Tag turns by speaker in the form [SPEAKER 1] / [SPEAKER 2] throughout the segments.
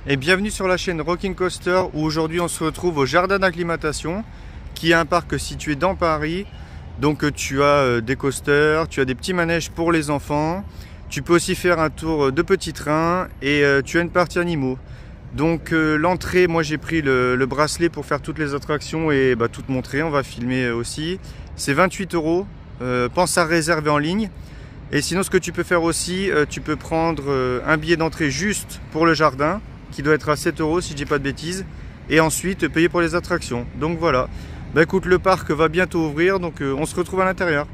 [SPEAKER 1] Et bienvenue sur la chaîne Rocking Coaster où aujourd'hui on se retrouve au jardin d'acclimatation qui est un parc situé dans Paris. Donc tu as des coasters, tu as des petits manèges pour les enfants, tu peux aussi faire un tour de petits trains et tu as une partie animaux. Donc l'entrée, moi j'ai pris le bracelet pour faire toutes les attractions et tout te montrer, on va filmer aussi. C'est 28 €, pense à réserver en ligne. Et sinon ce que tu peux faire aussi, tu peux prendre un billet d'entrée juste pour le jardin qui doit être à 7 € si je dis pas de bêtises, et ensuite payer pour les attractions. Donc voilà, écoute, le parc va bientôt ouvrir, donc on se retrouve à l'intérieur.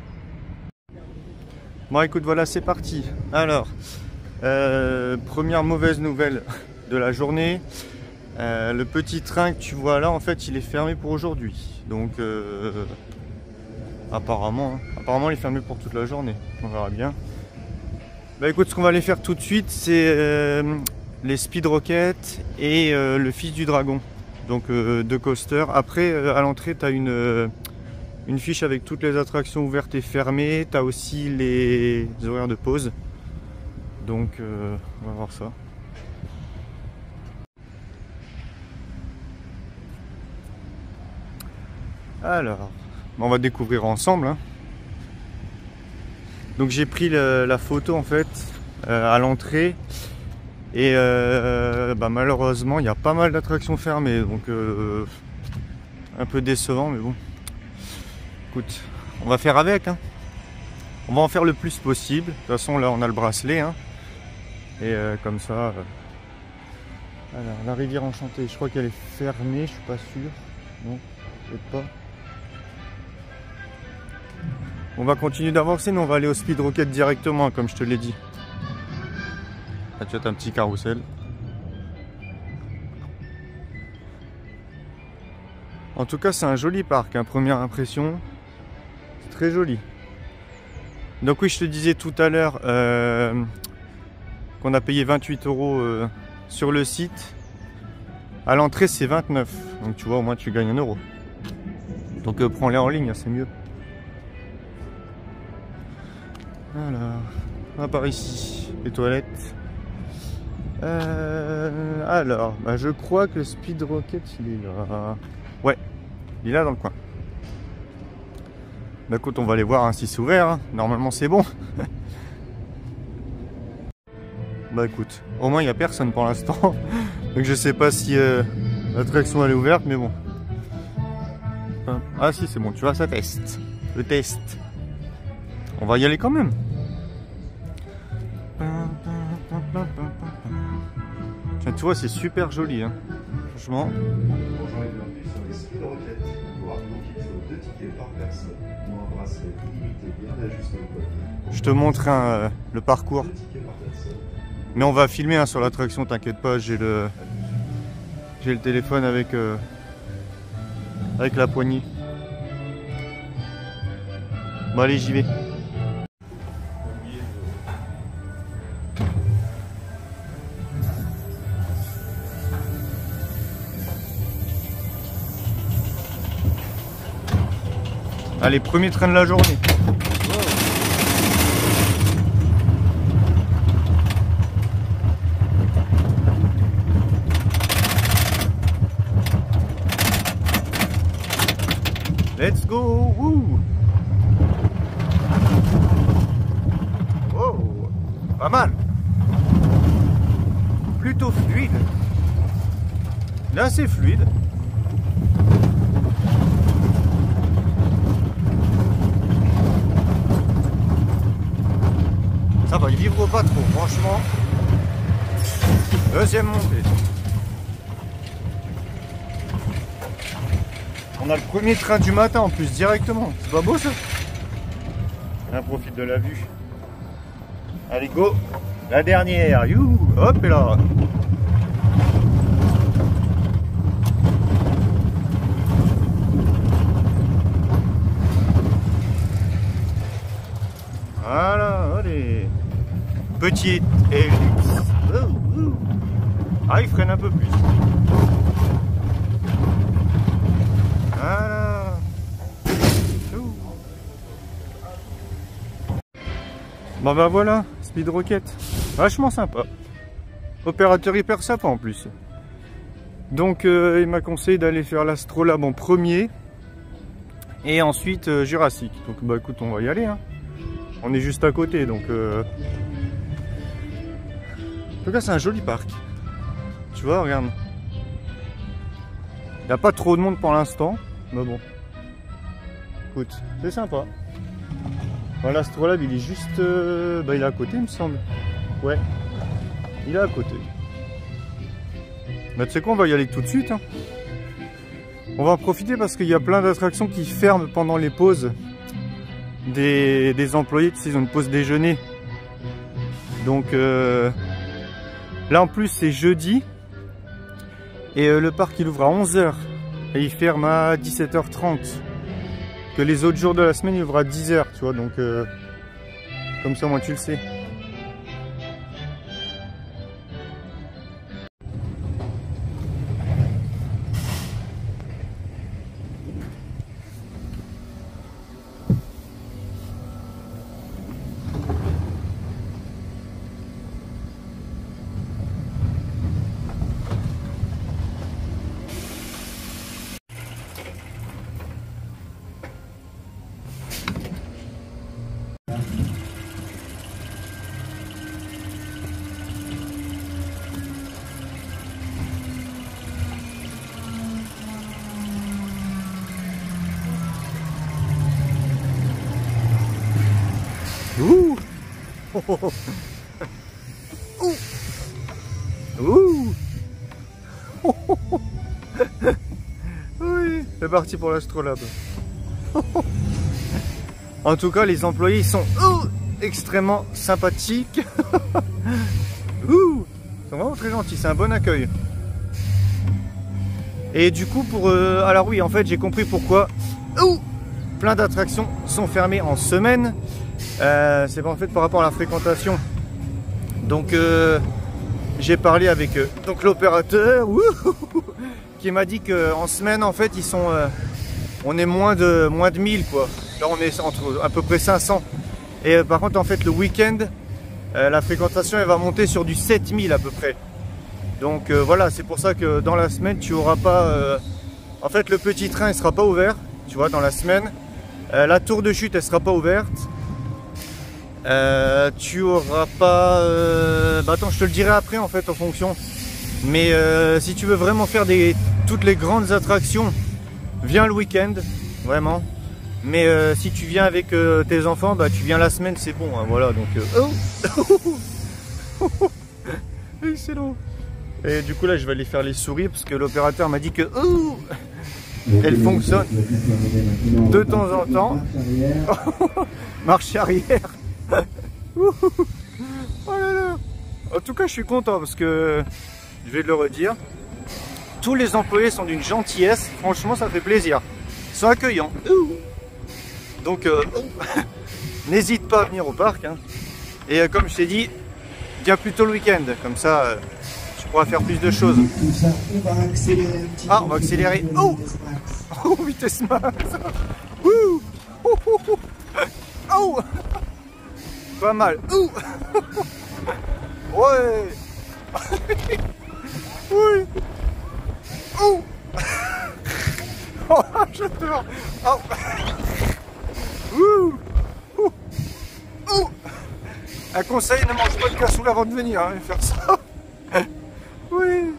[SPEAKER 1] Bon écoute, voilà, c'est parti. Alors, première mauvaise nouvelle de la journée, le petit train que tu vois là, en fait il est fermé pour aujourd'hui. Donc apparemment il est fermé pour toute la journée, on verra bien. Écoute, ce qu'on va aller faire tout de suite, c'est les Speed Rocket et le Fils du Dragon, donc deux coasters. Après à l'entrée tu as une fiche avec toutes les attractions ouvertes et fermées, tu as aussi les horaires de pause, donc on va voir ça. Alors on va découvrir ensemble, hein. Donc j'ai pris la photo en fait à l'entrée. Et malheureusement il y a pas mal d'attractions fermées, donc un peu décevant, mais bon, écoute, on va faire avec, hein. On va en faire le plus possible. De toute façon là on a le bracelet, hein. Et comme ça alors la rivière enchantée, je crois qu'elle est fermée, je suis pas sûr, non, peut-être pas. On va continuer d'avancer, mais on va aller au Speed Rocket directement, comme je te l'ai dit. Là, tu as un petit carrousel. En tout cas, c'est un joli parc, hein, première impression. C'est très joli. Donc oui, je te disais tout à l'heure qu'on a payé 28 € sur le site. À l'entrée, c'est 29. Donc tu vois, au moins tu gagnes 1 €. Donc prends-les en ligne, c'est mieux. Alors, on va par ici, les toilettes. Alors, je crois que le Speed Rocket il est là. Ouais, il est là dans le coin. Écoute, on va aller voir, hein, si c'est ouvert, hein. Normalement c'est bon. Écoute, au moins il n'y a personne pour l'instant. Donc je sais pas si l'attraction elle est ouverte, mais bon. Ah si, c'est bon, tu vois, ça teste. Le test. On va y aller quand même. Tiens, tu vois, c'est super joli, hein. Franchement. Je te montre le parcours. Mais on va filmer, hein, sur l'attraction, t'inquiète pas, j'ai le téléphone avec la poignée. Bon allez, j'y vais. Allez, premier train de la journée. Let's go! Woo! Wow! Pas mal! Plutôt fluide. Là, c'est fluide. Ça va, il vibre pas trop, franchement. Deuxième montée. On a le premier train du matin en plus, directement. C'est pas beau ça? On profite de la vue. Allez, go! La dernière. You! Hop, et là. Voilà, allez. Petite ellipse. Ah, il freine un peu plus. Voilà. Bon voilà, Speed Rocket. Vachement sympa. Opérateur hyper sympa en plus. Donc il m'a conseillé d'aller faire l'Astrolabe en premier. Et ensuite Jurassic. Donc bah écoute, on va y aller. Hein. On est juste à côté. Donc en tout cas, c'est un joli parc. Tu vois, regarde. Il n'y a pas trop de monde pour l'instant. Mais bon. Écoute, c'est sympa. Bon, l'Astrolabe, il est juste... bah, il est à côté, il me semble. Ouais. Il est à côté. Bah, tu sais quoi, on va y aller tout de suite. Hein. On va en profiter parce qu'il y a plein d'attractions qui ferment pendant les pauses des employés. Tu sais, ils ont une pause déjeuner. Donc là en plus c'est jeudi. Et le parc il ouvre à 11 h. Et il ferme à 17 h 30. Que les autres jours de la semaine il ouvre à 10 h. Tu vois, donc comme ça moi tu le sais. Ouh. Oh, oh, oh. Ouh. Oh, oh, oh. Oui, c'est parti pour l'Astrolabe. En tout cas, les employés ils sont extrêmement sympathiques. Ils sont vraiment très gentils, c'est un bon accueil. Et du coup, alors oui, en fait, j'ai compris pourquoi plein d'attractions sont fermées en semaine. C'est en fait par rapport à la fréquentation. Donc j'ai parlé avec donc l'opérateur qui m'a dit qu'en semaine en fait ils sont on est moins de 1000 quoi. Là on est entre à peu près 500. Et par contre en fait le week-end la fréquentation elle va monter sur du 7000 à peu près. Donc voilà, c'est pour ça que dans la semaine tu auras pas en fait le petit train il sera pas ouvert, tu vois, dans la semaine. La tour de chute elle sera pas ouverte. Tu auras pas bah attends, je te le dirai après en fait en fonction. Mais si tu veux vraiment faire toutes les grandes attractions, viens le week-end, vraiment. Mais si tu viens avec tes enfants, bah tu viens la semaine, c'est bon, hein, voilà. Donc excellent. Et du coup là je vais aller faire les souris parce que l'opérateur m'a dit que elle fonctionne de temps en temps. Marche arrière. Oh là là. En tout cas je suis content parce que je vais le redire, tous les employés sont d'une gentillesse, franchement ça fait plaisir, ils sont accueillants. Donc n'hésite pas à venir au parc hein. Et comme je t'ai dit, viens plutôt le week-end, comme ça tu pourras faire plus de choses. Ah, on va accélérer. Oh, vitesse max. Oh, pas mal. Ouais. Oui. Oh. Oh, j'adore. Oh. Un conseil, ne mange pas de cassoulet avant de venir, hein, faire ça. Oui.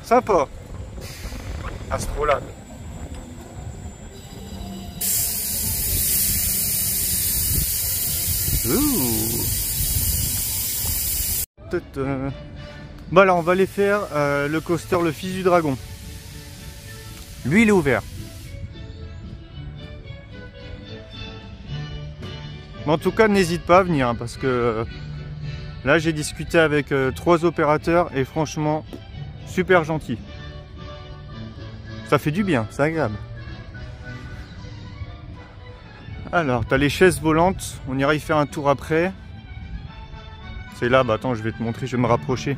[SPEAKER 1] Sympa. Astrolabe. Bon alors on va aller faire le coaster le Fils du Dragon. Lui il est ouvert. Mais en tout cas n'hésite pas à venir hein, parce que là j'ai discuté avec 3 opérateurs et franchement super gentil. Ça fait du bien, c'est agréable. Alors tu as les chaises volantes, on ira y faire un tour après. C'est là, bah attends je vais te montrer, je vais me rapprocher.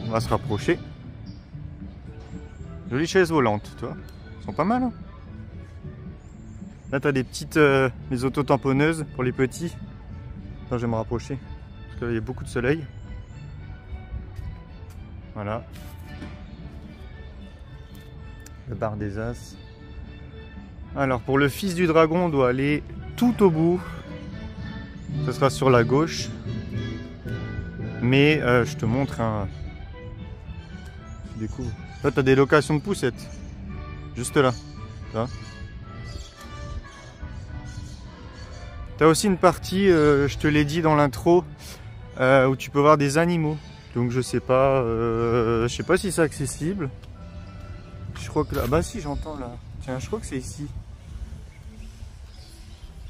[SPEAKER 1] On va se rapprocher. Jolies chaises volantes, tu vois. Elles sont pas mal. Hein, là, tu as des petites les autotamponneuses pour les petits. Attends, je vais me rapprocher. Parce que là il y a beaucoup de soleil. Voilà. Le bar des As. Alors pour le fils du dragon, on doit aller tout au bout. Ce sera sur la gauche. Mais je te montre un... Tu découvres. Là tu as des locations de poussettes. Juste là. Là. Tu as aussi une partie, je te l'ai dit dans l'intro, où tu peux voir des animaux. Donc je sais pas si c'est accessible. Je crois que là, bah si j'entends là. Tiens, je crois que c'est ici.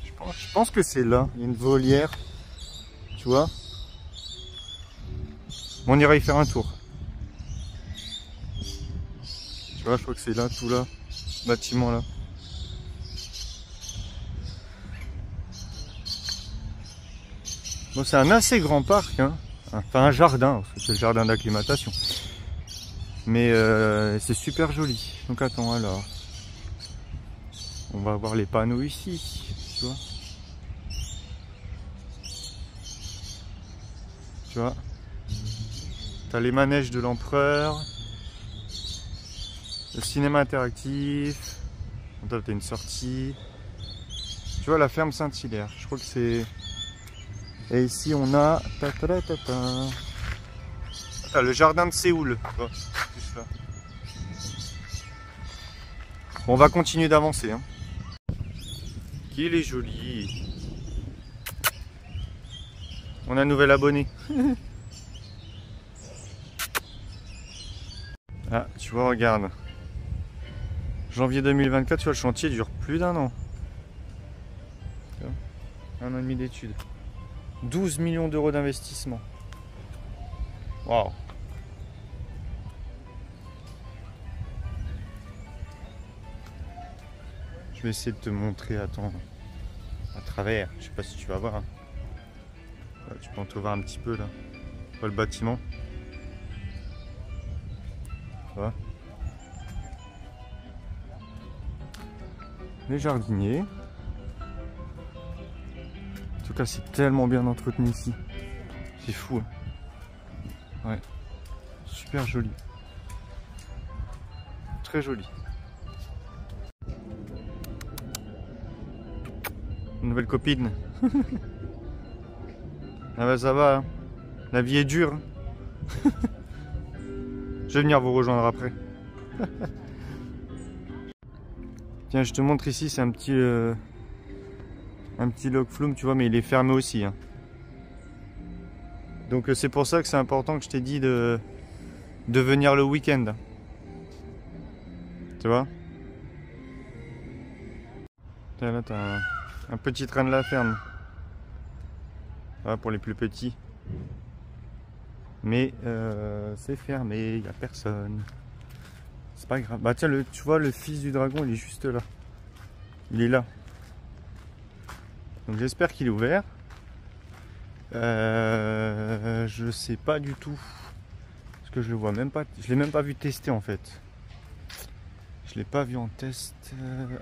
[SPEAKER 1] Je pense que c'est là. Il y a une volière. Tu vois. On ira y faire un tour. Tu vois, je crois que c'est là, tout là. Ce bâtiment là. Bon, c'est un assez grand parc, hein. Enfin un jardin, parce que c'est le jardin d'acclimatation. Mais c'est super joli. Donc attends, alors. On va voir les panneaux ici, tu vois. Tu vois. T'as les manèges de l'empereur. Le cinéma interactif. T'as une sortie. Tu vois la ferme Saint-Hilaire. Je crois que c'est... Et ici on a... Ah, le jardin de Séoul. Oh, juste là. Bon, on va continuer d'avancer. Hein. Il est joli. On a un nouvel abonné. Ah, tu vois, regarde. Janvier 2024, tu vois, le chantier dure plus d'1 an. 1 an et demi d'études. 12 millions d'euros d'investissement. Waouh. Je vais essayer de te montrer, attends, à travers. Je sais pas si tu vas voir. Hein. Là, tu peux en trouver un petit peu là. Tu vois le bâtiment. Tu vois. Les jardiniers. En tout cas, c'est tellement bien entretenu ici. C'est fou. Hein. Ouais. Super joli. Très joli. Une nouvelle copine. Ah bah ça va. Hein. La vie est dure. Hein. Je vais venir vous rejoindre après. Tiens, je te montre ici, c'est un petit log flume, tu vois, mais il est fermé aussi. Hein. Donc c'est pour ça que c'est important que je t'ai dit de venir le week-end. Tu vois. Tiens, là, t'as un petit train de la ferme. Voilà, pour les plus petits. Mais c'est fermé, il n'y a personne. C'est pas grave. Bah tiens, tu vois, le fils du dragon, il est juste là. Il est là. Donc j'espère qu'il est ouvert. Je sais pas du tout. Parce que je le vois même pas. Je l'ai même pas vu tester en fait. Je l'ai pas vu en test.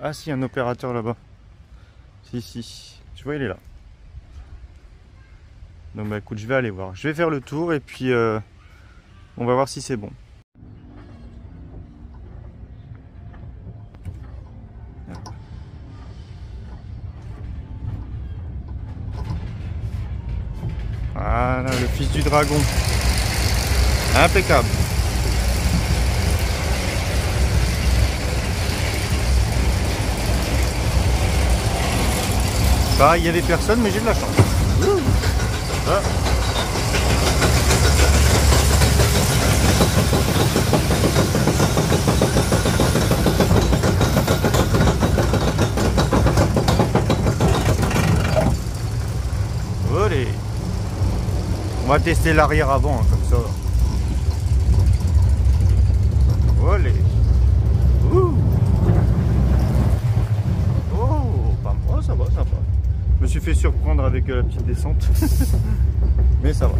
[SPEAKER 1] Ah si, un opérateur là-bas. Si. Tu vois, il est là. Donc bah écoute, je vais aller voir. Je vais faire le tour et puis on va voir si c'est bon. Voilà, le fils du dragon. Impeccable. Bah, il y avait personne, mais j'ai de la chance. Ah. Allez. On va tester l'arrière avant, hein, comme ça. Allez. Oh, ça va, ça va. Je me suis fait surprendre avec la petite descente. Mais ça va.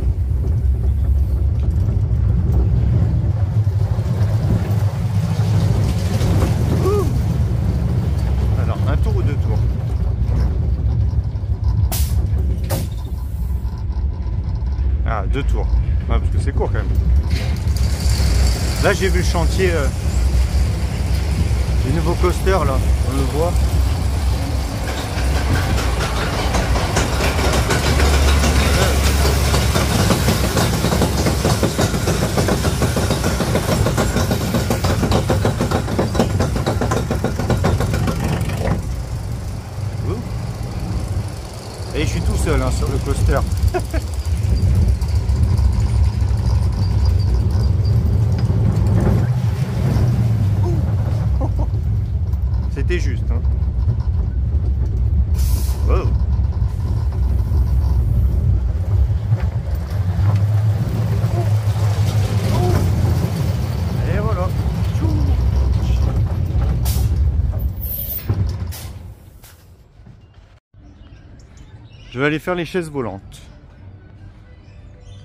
[SPEAKER 1] Alors, un tour ou deux tours? 2 tours. Ouais, parce que c'est court quand même. Là j'ai vu le chantier du nouveau coaster là, on le voit. Et je suis tout seul hein, sur le coaster. C'était juste. Hein. Wow. Et voilà. Je vais aller faire les chaises volantes.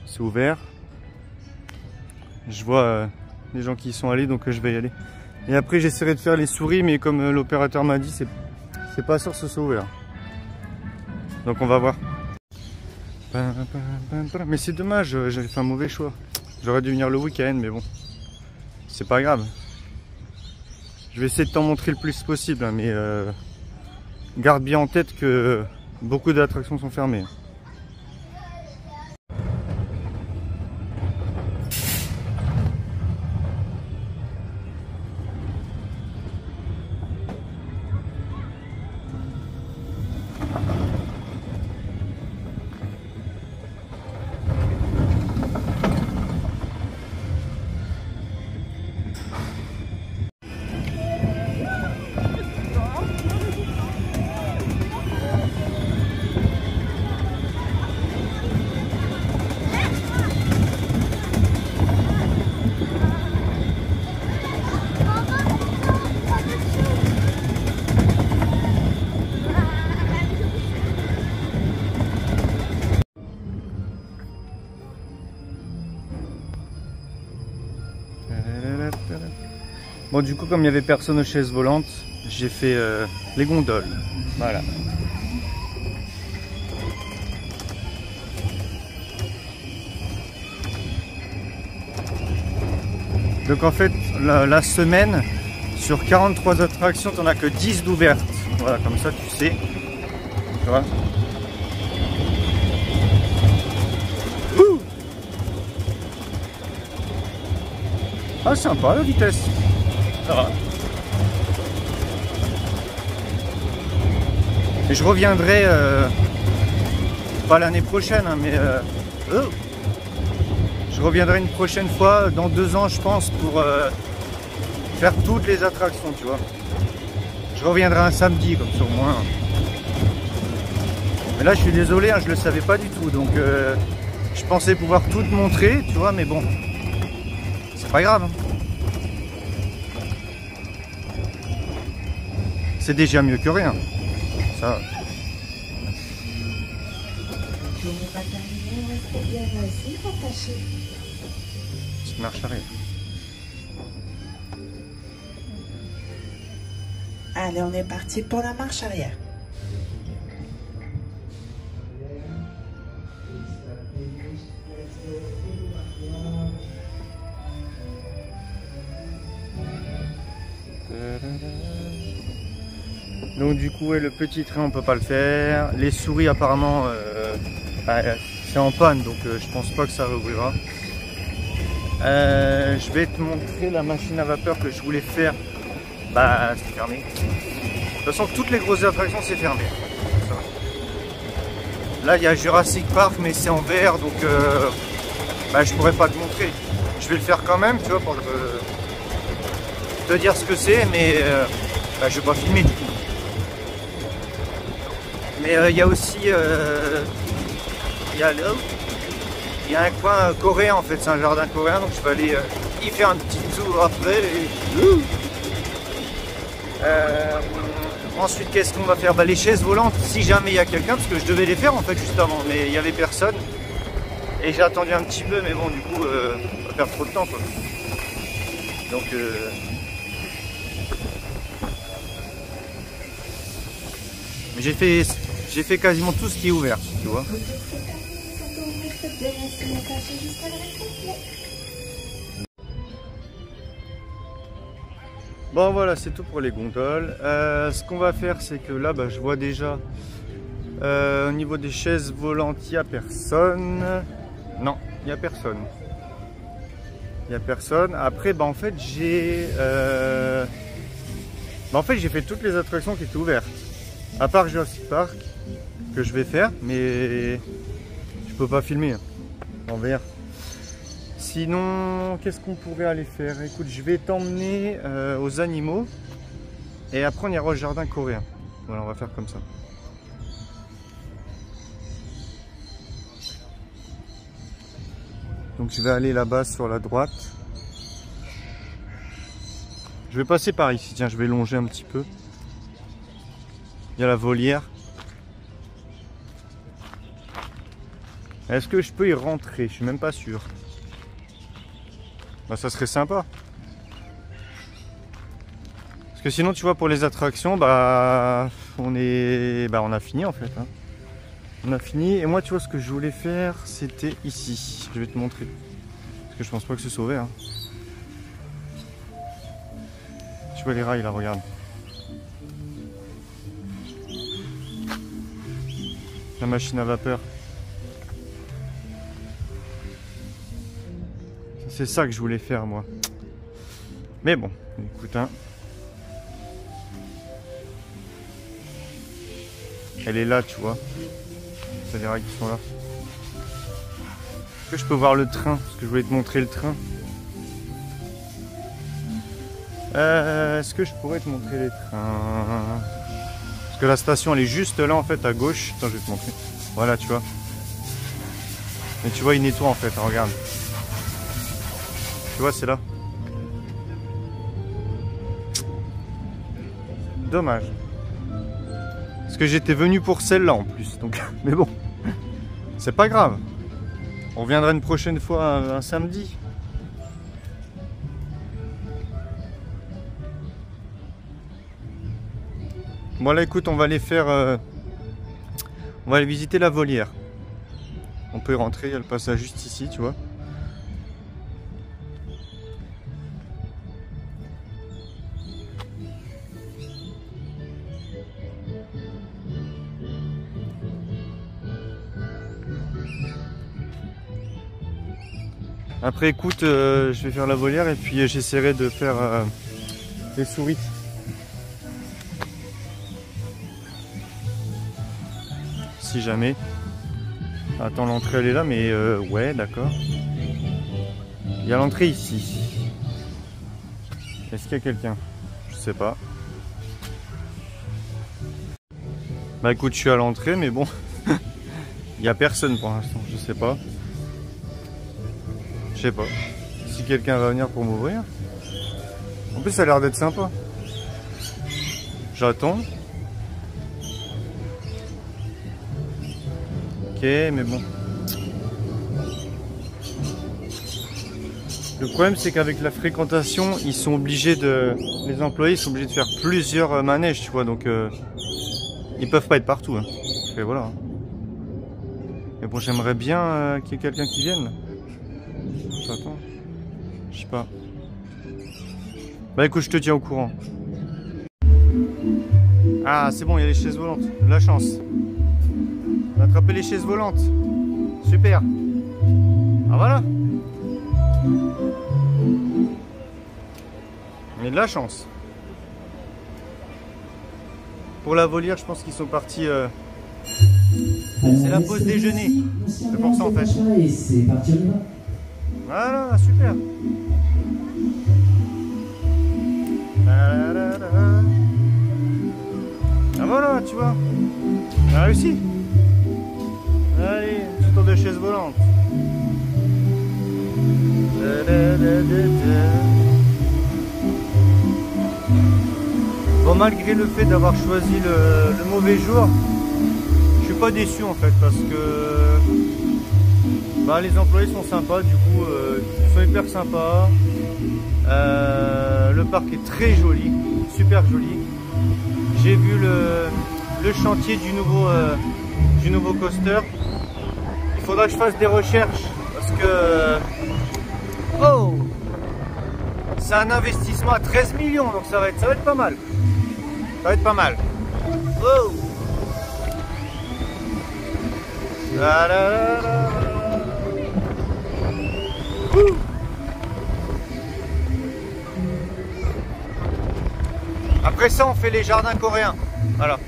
[SPEAKER 1] C'est ouvert. Je vois les gens qui y sont allés, donc je vais y aller. Et après j'essaierai de faire les souris, mais comme l'opérateur m'a dit, c'est pas sûr que ce soit ouvert. Donc on va voir. Mais c'est dommage, j'avais fait un mauvais choix. J'aurais dû venir le week-end, mais bon. C'est pas grave. Je vais essayer de t'en montrer le plus possible, hein, mais garde bien en tête que beaucoup d'attractions sont fermées. Bon, du coup, comme il n'y avait personne aux chaises volantes, j'ai fait les gondoles. Voilà. Donc en fait, la semaine, sur 43 attractions, tu n'en as que 10 d'ouvertes. Voilà, comme ça tu sais. Tu vois ? Ouh ! Ah, sympa la vitesse. Ça va. Et je reviendrai, pas l'année prochaine, hein, mais je reviendrai une prochaine fois, dans 2 ans je pense, pour faire toutes les attractions, tu vois. Je reviendrai un samedi, comme ça au moins. Mais là je suis désolé, hein, je le savais pas du tout, donc je pensais pouvoir tout te montrer, tu vois, mais bon, c'est pas grave. Hein. C'est déjà mieux que rien. Ça. Petite marche arrière.
[SPEAKER 2] Allez, on est parti pour la marche arrière.
[SPEAKER 1] Donc du coup, ouais, le petit train on peut pas le faire. Les souris apparemment c'est en panne, donc je pense pas que ça réouvrira. Je vais te montrer la machine à vapeur que je voulais faire. Bah c'est fermé. De toute façon toutes les grosses attractions c'est fermé. Là il y a Jurassic Park mais c'est en VR, donc bah, je pourrais pas te montrer. Je vais le faire quand même, tu vois, pour te dire ce que c'est, mais bah, je vais pas filmer du coup. Mais il y a aussi il y a un coin coréen en fait, c'est un jardin coréen, donc je vais aller y faire un petit tour après. Ensuite qu'est-ce qu'on va faire? Bah, les chaises volantes, si jamais il y a quelqu'un, parce que je devais les faire en fait juste avant, mais il n'y avait personne. Et j'ai attendu un petit peu, mais bon du coup on va perdre trop de temps quoi. Donc mais j'ai fait quasiment tout ce qui est ouvert, tu vois.
[SPEAKER 2] laisser cacher jusqu'à la réponse.
[SPEAKER 1] Bon voilà, c'est tout pour les gondoles. Ce qu'on va faire, c'est que là, je vois déjà au niveau des chaises volantes, il n'y a personne. Non, il n'y a personne. Il n'y a personne. Après, en fait, j'ai fait toutes les attractions qui étaient ouvertes. À part Jurassic Park, que je vais faire, mais je peux pas filmer en VR. Sinon, qu'est-ce qu'on pourrait aller faire? Écoute, je vais t'emmener aux animaux et après on ira au jardin coréen. Voilà, on va faire comme ça. Donc je vais aller là-bas sur la droite. Je vais passer par ici, tiens, je vais longer un petit peu. Il y a la volière. Est-ce que je peux y rentrer? Je suis même pas sûr. Ça serait sympa. Parce que sinon, tu vois, pour les attractions, on a fini en fait. On a fini. Et moi, tu vois, ce que je voulais faire, c'était ici. Je vais te montrer. Parce que je pense pas que ce soit ouvert. Tu vois les rails là, regarde. La machine à vapeur. C'est ça que je voulais faire moi. Mais bon, écoute Elle est là, tu vois. C'est les rails qui sont là. Est-ce que je peux voir le train? Parce que je voulais te montrer le train. Est-ce que je pourrais te montrer les trains? Parce que la station elle est juste là en fait à gauche. Attends, je vais te montrer. Voilà, tu vois. Mais tu vois, il nettoie en fait, regarde. Tu vois, c'est là. Dommage. Parce que j'étais venu pour celle-là en plus. Donc, mais bon, c'est pas grave. On reviendra une prochaine fois un samedi. Bon là, écoute, on va aller faire... on va aller visiter la volière. On peut y rentrer, il y a le passage juste ici, tu vois. Après écoute, je vais faire la volière et puis j'essaierai de faire les souris. Si jamais. Attends, l'entrée elle est là, mais ouais, d'accord. Il y a l'entrée ici. Est-ce qu'il y a quelqu'un? Je sais pas. Bah écoute, je suis à l'entrée, mais bon, il n'y a personne pour l'instant, je sais pas. Je sais pas. Si quelqu'un va venir pour m'ouvrir. En plus, ça a l'air d'être sympa. J'attends. Ok, mais bon. Le problème, c'est qu'avec la fréquentation, ils sont obligés de... Les employés sont obligés de faire plusieurs manèges, tu vois, donc... ils peuvent pas être partout. Et voilà. Mais bon, j'aimerais bien qu'il y ait quelqu'un qui vienne. Attends. Je sais pas. Bah écoute, je te tiens au courant. Ah, c'est bon, il y a les chaises volantes. De la chance. On a attrapé les chaises volantes. Super. Ah voilà. On a de la chance. Pour la volière, je pense qu'ils sont partis... C'est la pause déjeuner. C'est pour ça en fait. Voilà, super. Ah voilà, tu vois. On a réussi. Allez, un petit tour de chaise volante. Bon, malgré le fait d'avoir choisi le mauvais jour, je suis pas déçu en fait parce que les employés sont sympas, du coup ils sont hyper sympas. Le parc est très joli, super joli. J'ai vu le chantier du nouveau coaster. faudra que je fasse des recherches parce que oh, c'est un investissement à 13 millions, donc ça va être pas mal. Ça va être pas mal. Oh. La, la, la, la. Après ça, on fait les jardins coréens. Voilà.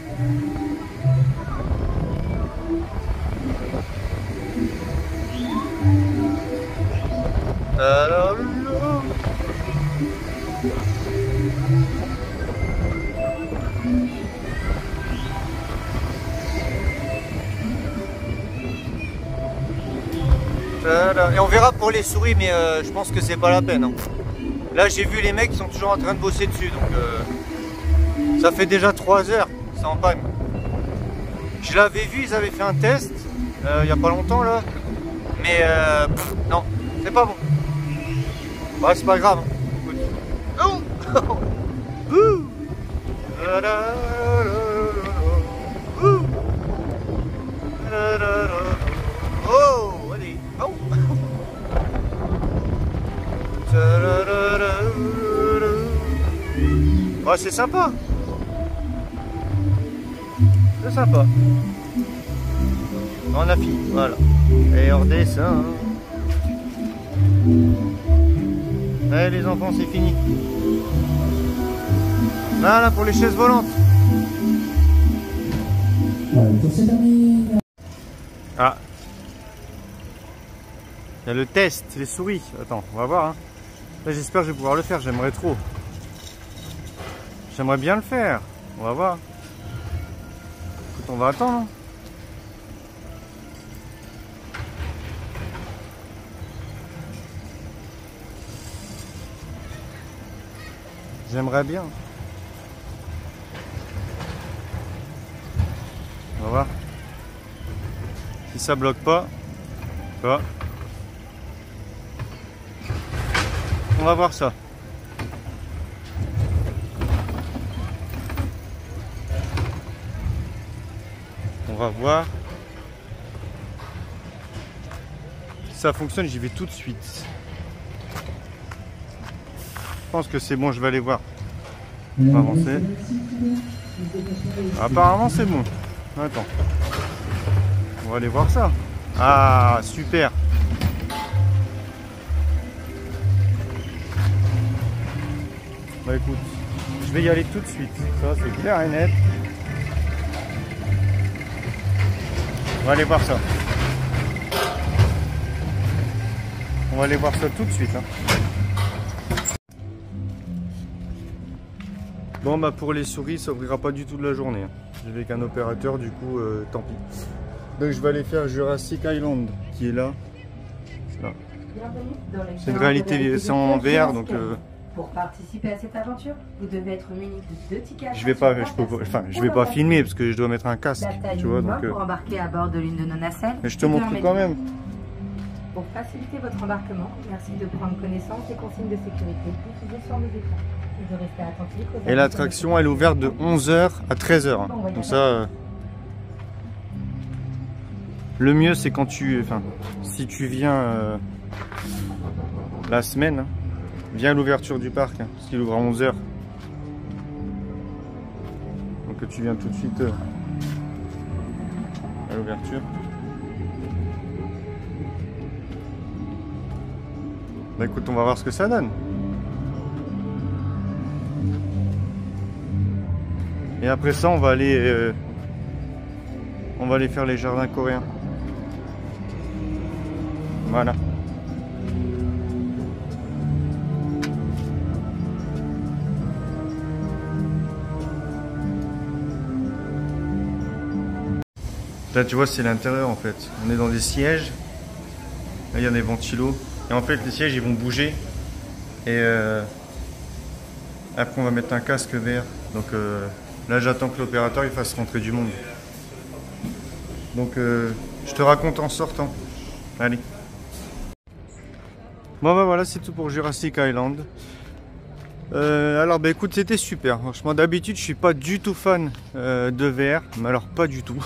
[SPEAKER 1] Et on verra pour les souris, mais je pense que c'est pas la peine. Hein. Là, j'ai vu les mecs qui sont toujours en train de bosser dessus, donc ça fait déjà 3 heures, c'est en panne. Je l'avais vu, ils avaient fait un test il y a pas longtemps là, mais non, c'est pas bon. Ouais, c'est pas grave. Hein. Oh, allez. Oh. Ouais, c'est sympa. C'est sympa. On a fini, voilà. Et on redescend. Allez les enfants, c'est fini. Voilà pour les chaises volantes. Ah. Il y a le test, les souris. Attends, on va voir. Hein. Là, j'espère que je vais pouvoir le faire, j'aimerais trop. J'aimerais bien le faire. On va voir. Écoute, on va attendre. J'aimerais bien. On va voir. Si ça bloque pas, ça va. On va voir ça. On va voir. Si ça fonctionne, j'y vais tout de suite. Je pense que c'est bon, je vais aller voir. On va avancer. Apparemment c'est bon. Attends. On va aller voir ça. Ah, super. Bah écoute, je vais y aller tout de suite. Ça c'est clair et net. On va aller voir ça. On va aller voir ça tout de suite. Hein. Bon bah pour les souris ça ouvrira pas du tout de la journée. Hein. J'ai qu'un opérateur du coup tant pis. Donc je vais aller faire Jurassic Island qui est là. C'est une réalité, c'est en VR donc
[SPEAKER 3] pour participer à cette aventure, vous devez être muni de 2 tickets.
[SPEAKER 1] Je vais pas filmer parce que je dois mettre un casque, tu vois donc
[SPEAKER 3] pour embarquer à bord de l'une de nos nacelles.
[SPEAKER 1] Mais je te montre quand même.
[SPEAKER 3] Pour faciliter votre embarquement, merci de prendre connaissance des consignes de sécurité diffusées sur nos écrans. Et de rester attentif aux...
[SPEAKER 1] Et l'attraction elle est ouverte de 11h à 13h. Hein. Donc ça le mieux c'est quand si tu viens la semaine, hein, viens à l'ouverture du parc, hein, parce qu'il ouvre à 11h. Donc tu viens tout de suite à l'ouverture. Bah écoute, on va voir ce que ça donne. Et après ça, on va aller faire les jardins coréens. Voilà. Là, tu vois, c'est l'intérieur en fait. On est dans des sièges. Là, il y a des ventilos. Et en fait, les sièges, ils vont bouger. Et après, on va mettre un casque vert. Donc là, j'attends que l'opérateur il fasse rentrer du monde. Donc, je te raconte en sortant. Allez. Bon, bah voilà, c'est tout pour Jurassic Island. Alors, bah écoute, c'était super. Franchement, d'habitude, je suis pas du tout fan de VR. Mais alors, pas du tout.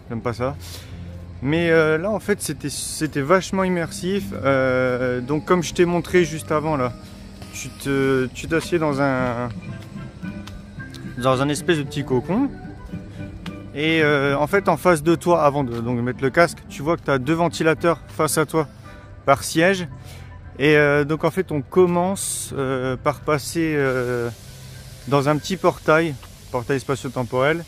[SPEAKER 1] J'aime pas ça. Mais là en fait c'était vachement immersif. Donc comme je t'ai montré juste avant là, tu t'assieds dans un espèce de petit cocon. Et en fait en face de toi, avant de donc, mettre le casque, tu vois que tu as 2 ventilateurs face à toi par siège. Et donc en fait on commence par passer dans un petit portail spatio-temporel.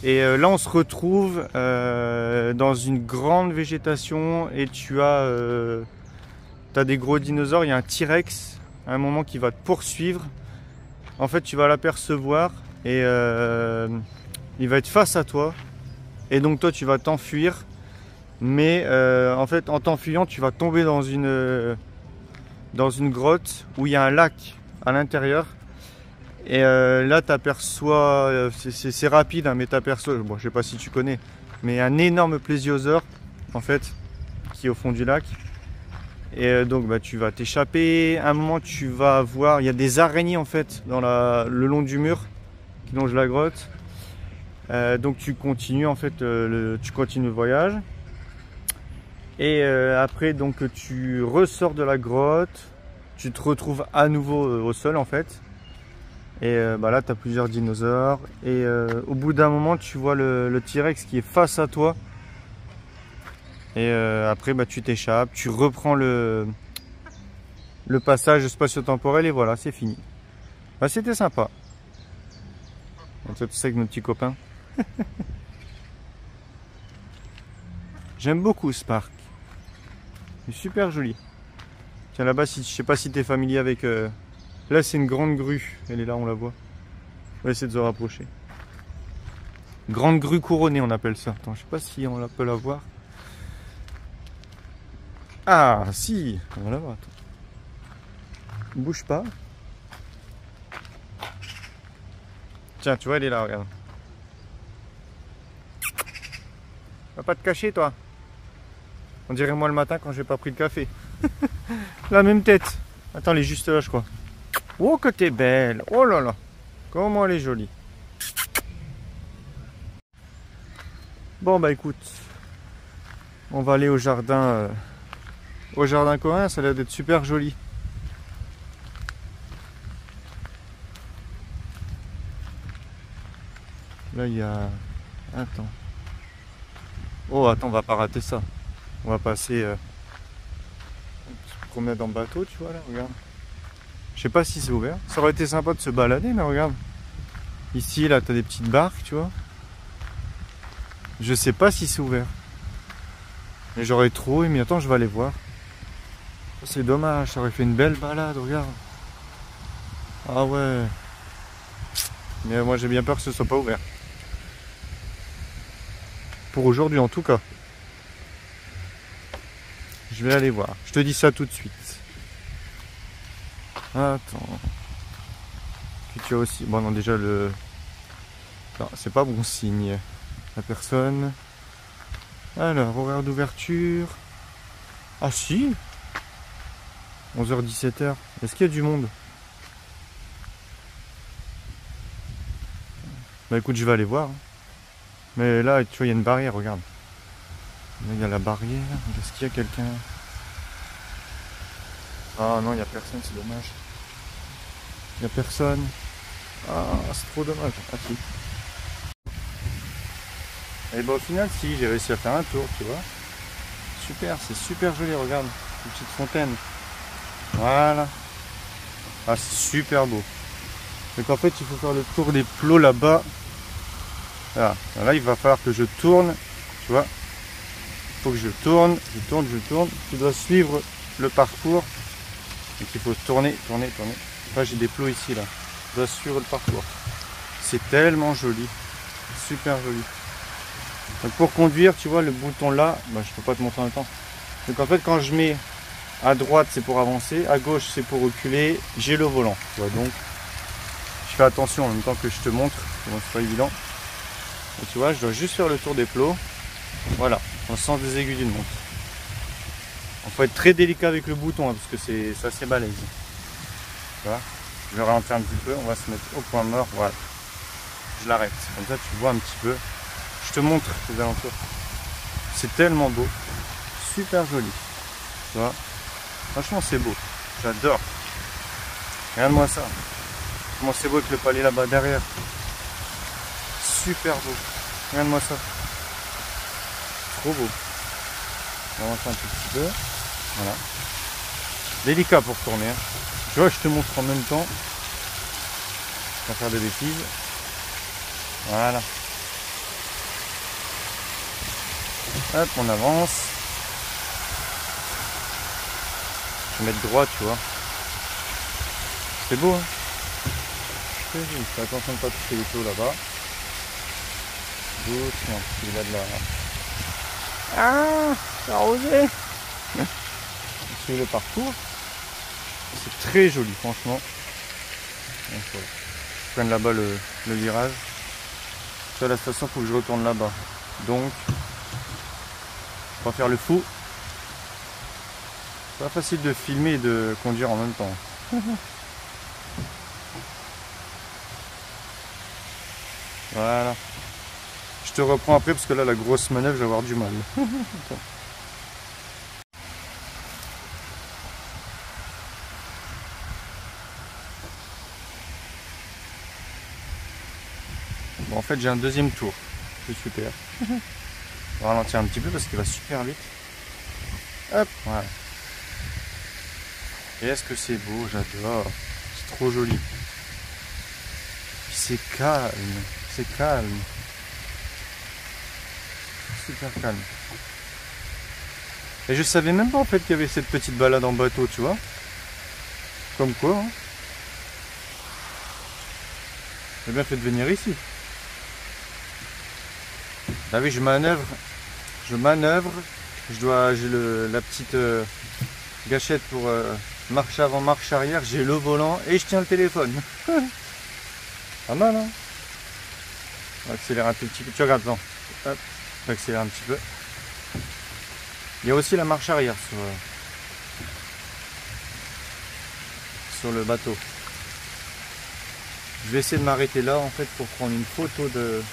[SPEAKER 1] Et là on se retrouve dans une grande végétation et tu as des gros dinosaures, il y a un T-Rex à un moment qui va te poursuivre. En fait tu vas l'apercevoir et il va être face à toi. Et donc toi tu vas t'enfuir. Mais en fait en t'enfuyant tu vas tomber dans une grotte où il y a un lac à l'intérieur. Et là tu aperçois, c'est rapide hein, mais tu aperçois, bon je sais pas si tu connais, mais un énorme plésiosaure en fait qui est au fond du lac. Et donc bah, tu vas t'échapper, à un moment tu vas voir, il y a des araignées en fait le long du mur qui longe la grotte. Donc tu continues en fait tu continues le voyage. Et après donc tu ressors de la grotte, tu te retrouves à nouveau au sol en fait. Et bah là tu as plusieurs dinosaures. Et au bout d'un moment tu vois le T-Rex qui est face à toi. Et après bah, tu t'échappes, tu reprends le passage spatio-temporel et voilà c'est fini. Bah, c'était sympa. On fait tout ça avec nos petits copains. J'aime beaucoup ce parc. Il est super joli. Tiens là-bas, je sais pas si tu es familier avec... Là c'est une grande grue. Elle est là, on la voit. On va essayer de se rapprocher. Grande grue couronnée on appelle ça. Attends, je sais pas si on peut la voir. Ah si, on va la voir. Bouge pas. Tiens, tu vois, elle est là, regarde. Va pas te cacher, toi. On dirait moi le matin quand j'ai pas pris le café. La même tête. Attends, elle est juste là, je crois. Oh, que t'es belle. Oh là là. Comment elle est jolie. Bon, bah écoute. On va aller au jardin commun. Ça a l'air d'être super joli. Là, il y a... Attends. Oh, attends, on va pas rater ça. On va passer... se promener en bateau, tu vois, là, regarde. Je sais pas si c'est ouvert. Ça aurait été sympa de se balader, mais regarde. Ici, là, t'as des petites barques, tu vois. Je sais pas si c'est ouvert. Mais j'aurais trop aimé. Attends, je vais aller voir. C'est dommage, ça aurait fait une belle balade, regarde. Ah ouais. Mais moi, j'ai bien peur que ce soit pas ouvert. Pour aujourd'hui en tout cas. Je vais aller voir. Je te dis ça tout de suite. Attends. Puis tu as aussi... Bon non déjà le... Non, c'est pas bon signe. La personne. Alors, horaire d'ouverture. Ah si 11h-17h. Est-ce qu'il y a du monde? Bah écoute, je vais aller voir. Mais là, tu vois, il y a une barrière, regarde. Là, il y a la barrière. Est-ce qu'il y a quelqu'un? Ah non, il n'y a personne, c'est dommage. Il n'y a personne. Ah, c'est trop dommage. Ah si. Et bah au final, si, j'ai réussi à faire un tour, tu vois. Super, c'est super joli, regarde. Une petite fontaine. Voilà. Ah, c'est super beau. Donc en fait, il faut faire le tour des plots là-bas. Voilà. Là, il va falloir que je tourne, tu vois. Il faut que je tourne. Tu dois suivre le parcours. Donc il faut tourner. Là, j'ai des plots ici, là. Je dois suivre le parcours. C'est tellement joli. Super joli. Donc pour conduire, tu vois, le bouton là, bah, je peux pas te montrer en même temps. Donc en fait, quand je mets à droite, c'est pour avancer. À gauche, c'est pour reculer. J'ai le volant. Tu vois, donc, je fais attention en même temps que je te montre. Bon, c'est pas évident. Et tu vois, je dois juste faire le tour des plots. Voilà, on sent des aiguilles d'une montre. Il faut être très délicat avec le bouton hein, parce que c'est assez balèze. Tu vois, je vais ralentir un petit peu, on va se mettre au point mort. Voilà, je l'arrête. Comme ça, tu vois un petit peu. Je te montre les alentours. C'est tellement beau. Super joli. Tu vois? Franchement, c'est beau. J'adore. Regarde-moi ça. Comment c'est beau avec le palais là-bas derrière. Super beau. Regarde-moi ça. Trop beau. On va faire un tout petit peu. Voilà. Délicat pour tourner. Hein. Tu vois, je te montre en même temps. On va faire des bêtises. Voilà. Hop, on avance. Je vais mettre droit, tu vois. C'est beau, hein. Fais attention de ne pas toucher les taux là-bas. Doucement, il a de la... Ah, c'est arrosé. Sur le parcours. C'est très joli, franchement. Donc, voilà. Je prenne là-bas le virage. Sur la station, il faut que je retourne là-bas. Donc, on va faire le fou. C'est pas facile de filmer et de conduire en même temps. Voilà. Je te reprends après parce que là, la grosse manœuvre, je vais avoir du mal. Bon, en fait, j'ai un deuxième tour. C'est super. On va ralentir un petit peu parce qu'il va super vite. Hop, voilà. Et est-ce que c'est beau? J'adore. C'est trop joli. C'est calme. C'est calme. Super calme. Et je savais même pas en fait qu'il y avait cette petite balade en bateau, tu vois. Comme quoi, hein. J'ai bien fait de venir ici. Ah oui, je manœuvre. J'ai la petite gâchette pour marche avant, marche arrière. J'ai le volant et je tiens le téléphone. Pas mal, hein. On va accélérer un tout petit peu. Tu regardes, non. Hop, on va accélérer un petit peu. Il y a aussi la marche arrière sur le bateau. Je vais essayer de m'arrêter là en fait pour prendre une photo de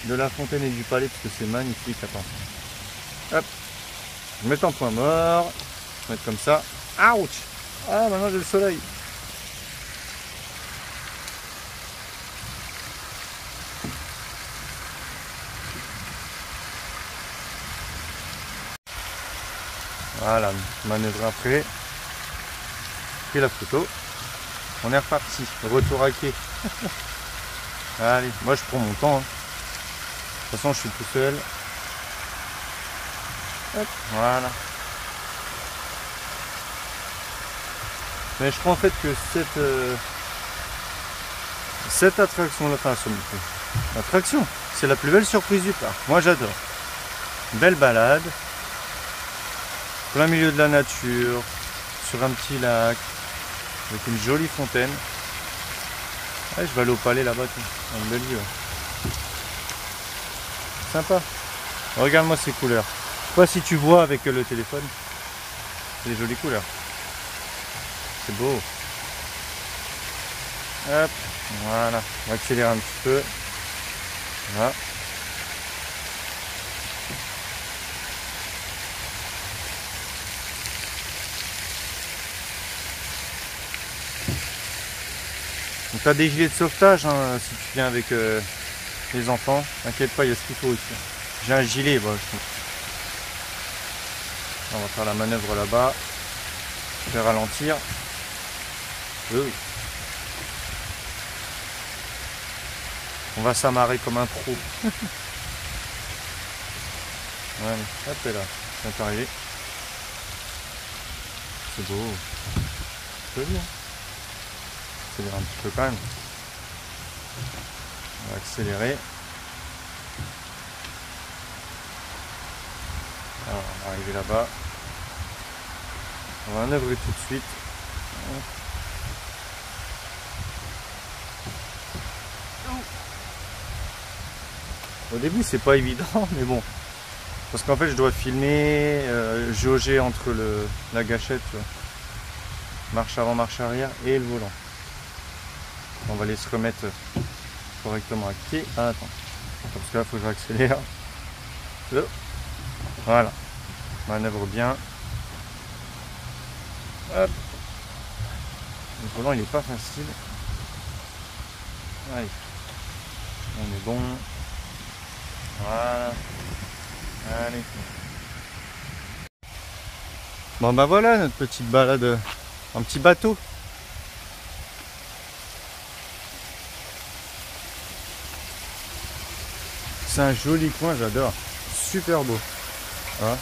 [SPEAKER 1] la fontaine et du palais parce que c'est magnifique. Attends. Hop. Je mets en point mort. Je vais mettre comme ça. Ouch. Ah, maintenant j'ai le soleil. Voilà, manœuvre après. Pris la photo. On est reparti. Retour à quai. Allez, moi je prends mon temps. Hein. De toute façon, je suis tout seul. Hop, voilà. Mais je crois en fait que cette attraction-là, enfin, l'attraction, c'est la plus belle surprise du parc. Moi j'adore. Belle balade. Plein milieu de la nature, sur un petit lac, avec une jolie fontaine. Ouais, je vais aller au palais là-bas, une belle vue. Ouais. Sympa. Regarde-moi ces couleurs. Je sais pas si tu vois avec le téléphone. C'est des jolies couleurs. C'est beau. Hop, voilà. On va accélérer un petit peu. Voilà. Donc tu as des gilets de sauvetage hein, si tu viens avec les enfants. T'inquiète pas, il y a ce qu'il faut aussi. J'ai un gilet. Bon, on va faire la manœuvre là-bas. Je vais ralentir. Oui. On va s'amarrer comme un pro. Voilà, hop là, ça est arrivé. C'est beau. C'est bien. Accélérer un petit peu quand même. On va accélérer. Alors, on va arriver là-bas. On va manœuvrer tout de suite. Au début c'est pas évident mais bon. Parce qu'en fait je dois filmer, jauger entre la gâchette, marche avant, marche arrière et le volant. On va aller se remettre correctement à pied. Ah, attends. Parce que là il faut que j'accélère. Voilà. Manœuvre bien. Hop. Le volant il est pas facile. Allez. On est bon. Voilà. Allez. Bon bah voilà notre petite balade en petit bateau. C'est un joli coin, j'adore. Super beau. Voilà.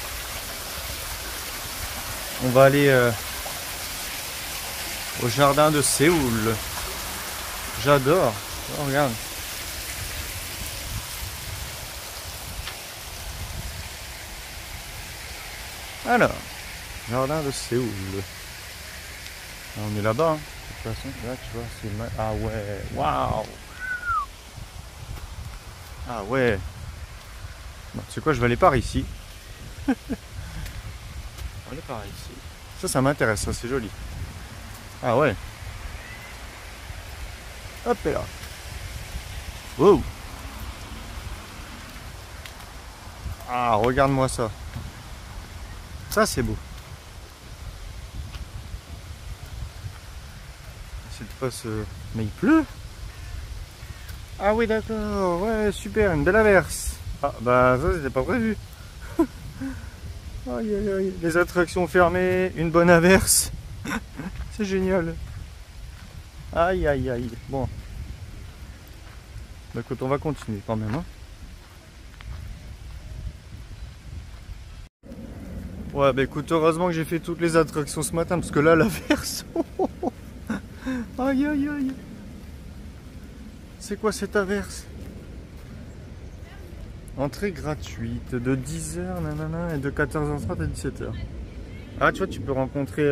[SPEAKER 1] On va aller au jardin de Séoul. J'adore. Oh, regarde. Alors, jardin de Séoul. On est là-bas. Hein. De toute façon, là, tu vois, c'est... Ah ouais, waouh. Ah ouais. Bon, tu sais quoi, je vais aller par ici. On va aller par ici. Ça m'intéresse, ça, c'est joli. Ah ouais. Hop et là. Wow. Ah, regarde-moi ça. Ça, c'est beau. C'est pas ce... Mais il pleut. Ah oui, d'accord. Ouais, super, une belle averse. Ah, bah ça, c'était pas prévu. Aïe, aïe, aïe. Les attractions fermées, une bonne averse. C'est génial. Aïe, aïe, aïe. Bon. Bah écoute, on va continuer quand même. Hein. Ouais, bah écoute, heureusement que j'ai fait toutes les attractions ce matin, parce que là, l'averse... Aïe, aïe, aïe. C'est quoi cette averse? Entrée gratuite de 10h nanana, et de 14h30 à 17h. Ah, tu vois, tu peux rencontrer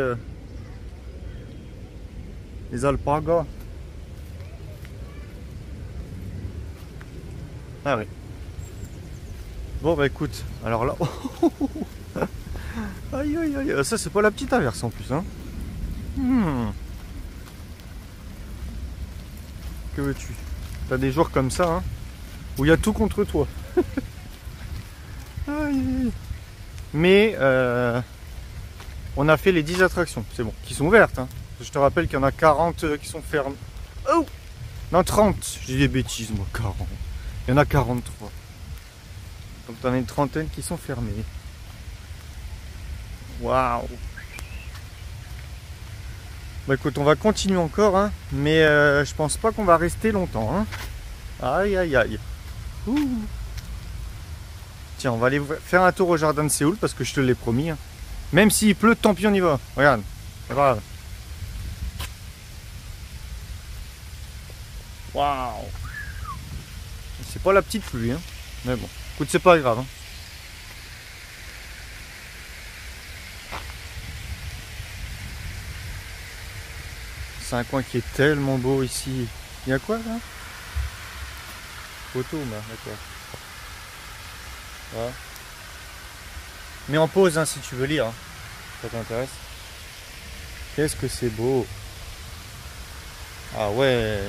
[SPEAKER 1] les alpagas. Ah oui. Bon, bah écoute, alors là... Aïe, aïe, aïe. Ça, c'est pas la petite averse en plus, hein. Que veux-tu? T'as des jours comme ça, hein, où il y a tout contre toi. Mais on a fait les 10 attractions, c'est bon, qui sont ouvertes. Hein. Je te rappelle qu'il y en a 40 qui sont fermées. Oh non, 30, j'ai des bêtises, moi, 40. Il y en a 43. Donc t'en as une trentaine qui sont fermées. Waouh. Bah écoute, on va continuer encore, hein, mais je pense pas qu'on va rester longtemps. Hein. Aïe, aïe, aïe. Ouh. Tiens, on va aller faire un tour au jardin de Séoul parce que je te l'ai promis. Hein. Même s'il pleut, tant pis, on y va. Regarde, c'est grave. Waouh. C'est pas la petite pluie, hein. Mais bon, écoute, c'est pas grave. Hein. C'est un coin qui est tellement beau ici. Il y a quoi là? Photo, d'accord. Voilà. Mets en pause hein, si tu veux lire. Hein. Ça t'intéresse? Qu'est-ce que c'est beau! Ah ouais!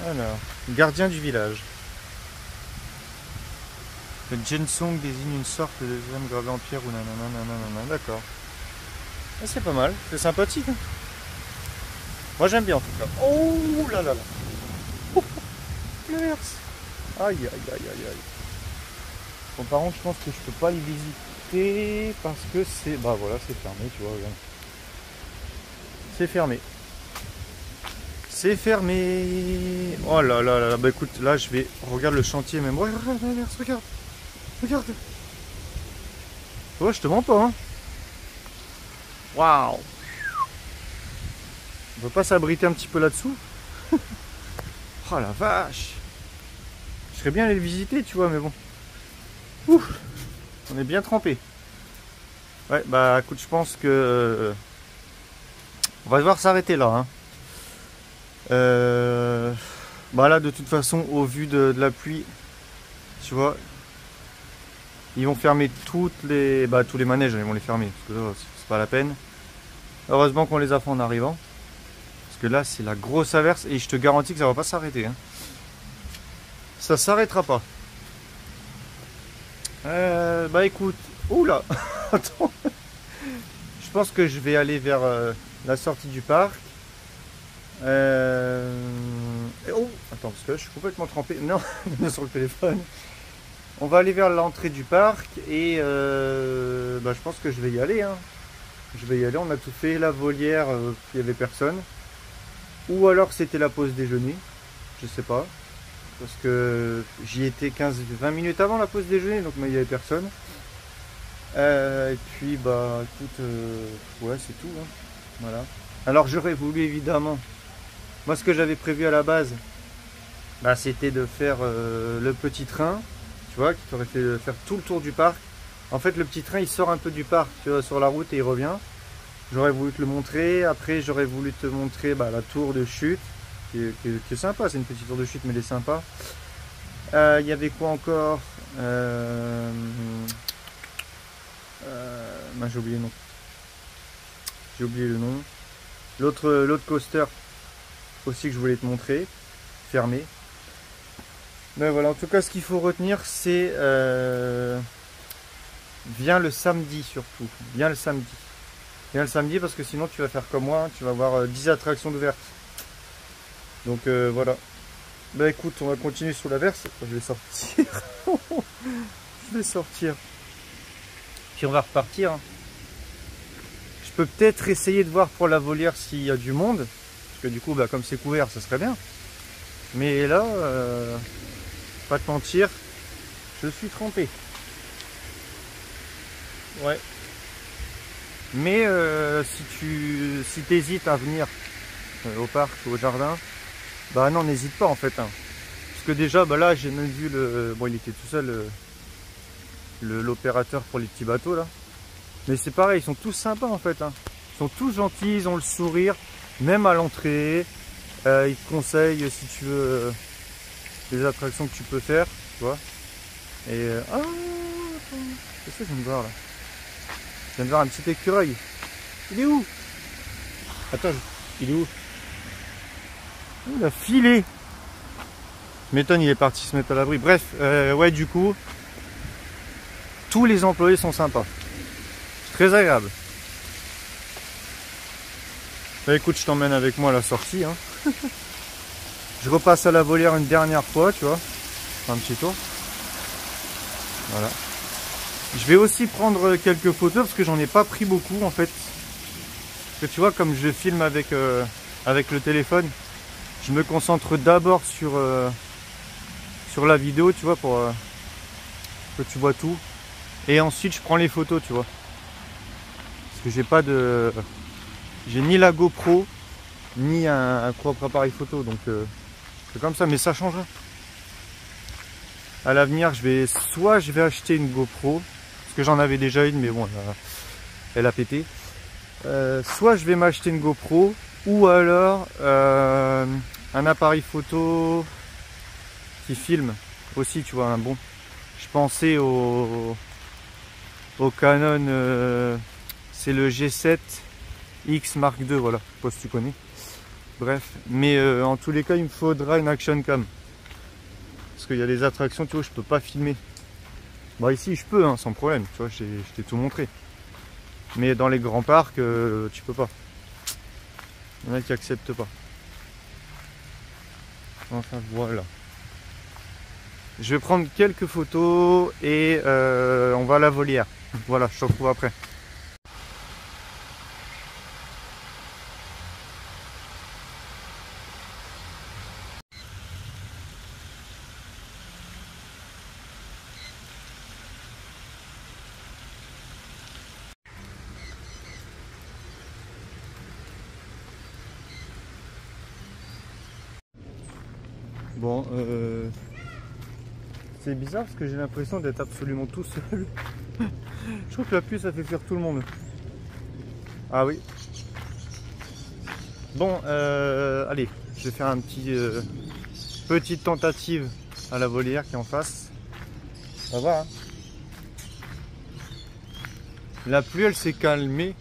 [SPEAKER 1] Alors, gardien du village. Le Jensong désigne une sorte de gemme gravée en pierre ou nanana, d'accord. Ah, c'est pas mal, c'est sympathique. Hein. Moi j'aime bien en tout cas. Oh là là là! Oh, l'inverse! Aïe aïe aïe aïe aïe. Bon, par contre, je pense que je peux pas les visiter parce que c'est... Bah voilà, c'est fermé, tu vois. Regarde. C'est fermé. C'est fermé. Oh là là là là. Bah écoute, là je vais... Regarde le chantier même. Regarde, regarde. Regarde. Ouais, je te mens pas, hein. Waouh. On peut pas s'abriter un petit peu là-dessous? Oh la vache. Je serais bien allé le visiter, tu vois, mais bon. Ouf, on est bien trempé. Ouais, bah écoute, je pense que on va devoir s'arrêter là. Hein. Bah là, de toute façon, au vu de la pluie, tu vois, ils vont fermer toutes les, bah tous les manèges, ils vont les fermer parce que c'est pas la peine. Heureusement qu'on les a fait en arrivant, parce que là, c'est la grosse averse et je te garantis que ça va pas s'arrêter. Hein. Ça s'arrêtera pas. Bah écoute, oula, attends, je pense que je vais aller vers la sortie du parc. Oh, attends, parce que là, je suis complètement trempé. Non, sur le téléphone. On va aller vers l'entrée du parc et bah, je pense que je vais y aller. Hein. Je vais y aller. On a tout fait. La volière, il n'y avait personne. Ou alors c'était la pause déjeuner. Je sais pas. Parce que j'y étais 15-20 minutes avant la pause déjeuner, donc mais il n'y avait personne. Et puis bah écoute, ouais c'est tout. Hein. Voilà. Alors j'aurais voulu évidemment. Moi ce que j'avais prévu à la base, bah, c'était de faire le petit train, tu vois, qui t'aurait fait faire tout le tour du parc. En fait le petit train il sort un peu du parc, tu vois, sur la route et il revient. J'aurais voulu te le montrer, après j'aurais voulu te montrer bah, la tour de chute, qui est sympa, c'est une petite tour de chute mais elle est sympa. Il y avait quoi encore j'ai oublié le nom. J'ai oublié le nom. L'autre coaster aussi que je voulais te montrer, fermé. Mais voilà, en tout cas ce qu'il faut retenir c'est viens le samedi surtout. Viens le samedi. Viens le samedi parce que sinon tu vas faire comme moi, tu vas avoir 10 attractions d'ouvertes. Donc voilà. Bah écoute, on va continuer sur la verse. Je vais sortir. Je vais sortir. Puis on va repartir. Je peux peut-être essayer de voir pour la volière s'il y a du monde. Parce que du coup, bah, comme c'est couvert, ça serait bien. Mais là, pas te mentir, je suis trempé. Ouais. Mais si t'hésites à venir au parc ou au jardin, bah non, n'hésite pas en fait. Hein. Parce que déjà, bah là, j'ai même vu le... Bon, il était tout seul, l'opérateur pour les petits bateaux là. Mais c'est pareil, ils sont tous sympas en fait. Hein. Ils sont tous gentils, ils ont le sourire, même à l'entrée. Ils te conseillent si tu veux les attractions que tu peux faire, tu vois. Et ah, qu'est-ce que je viens de voir là? Je viens de voir un petit écureuil. Il est où? Attends, il est où? Il a filé. Je m'étonne, il est parti se mettre à l'abri. Bref, ouais, du coup, tous les employés sont sympas. Très agréable. Bah écoute, je t'emmène avec moi à la sortie. Hein. Je repasse à la volière une dernière fois, tu vois. Un petit tour. Voilà. Je vais aussi prendre quelques photos parce que j'en ai pas pris beaucoup en fait. Parce que tu vois, comme je filme avec le téléphone, je me concentre d'abord sur la vidéo, tu vois, pour que tu vois tout. Et ensuite je prends les photos, tu vois. Parce que j'ai pas de... J'ai ni la GoPro, ni un propre appareil photo, donc c'est comme ça, mais ça change. À l'avenir, soit je vais acheter une GoPro, parce que j'en avais déjà une, mais bon, elle a pété. Soit je vais m'acheter une GoPro, ou alors un appareil photo qui filme aussi, tu vois, un bon. Je pensais au Canon, c'est le G7 X Mark II, voilà, je sais pas si tu connais. Bref, mais en tous les cas, il me faudra une action cam. Parce qu'il y a des attractions, tu vois, je peux pas filmer. Bah ici, je peux, hein, sans problème, tu vois, je t'ai tout montré. Mais dans les grands parcs, tu peux pas. Il y en a qui acceptent pas. Enfin, voilà. Je vais prendre quelques photos et on va à la volière. Voilà, je te retrouve après. Bon, c'est bizarre parce que j'ai l'impression d'être absolument tout seul. Je trouve que la pluie ça fait fuir tout le monde. Ah oui. Bon, allez, je vais faire un petite tentative à la volière qui est en face. On va voir. Hein. La pluie elle s'est calmée.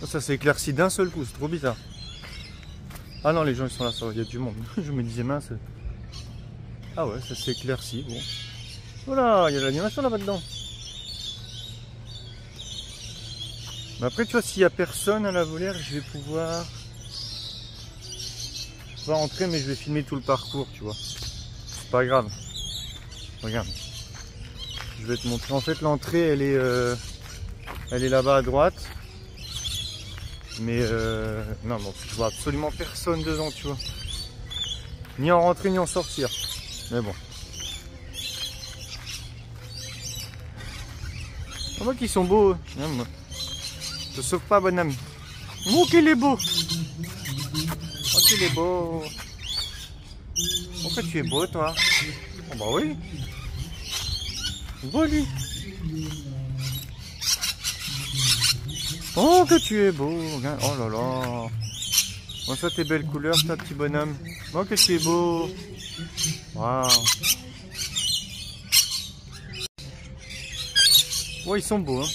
[SPEAKER 1] Oh, ça s'est éclairci d'un seul coup, c'est trop bizarre. Ah non, les gens ils sont là, il y a du monde. Je me disais mince. Ah ouais, ça s'est éclairci, bon. Voilà, il y a de l'animation là-bas dedans. Mais après, tu vois, s'il n'y a personne à la volière, je vais pouvoir rentrer, mais je vais filmer tout le parcours, tu vois. C'est pas grave. Regarde. Je vais te montrer. En fait, l'entrée, elle est là-bas à droite. Mais non, bon, je vois absolument personne dedans, tu vois. Ni en rentrer, ni en sortir. Mais bon. On voit qu'ils sont beaux. Moi. Je te sauve pas, bonhomme. Oh, qu'il est beau. Oh, qu'il est beau. Pourquoi tu es beau, toi? Oh, bah oui. Beau, lui. Oh, que tu es beau. Regarde. Oh là là. Bon, ça, tes belles couleurs, ta petit bonhomme. Oh, que tu es beau. Waouh. Oh, ils sont beaux, hein.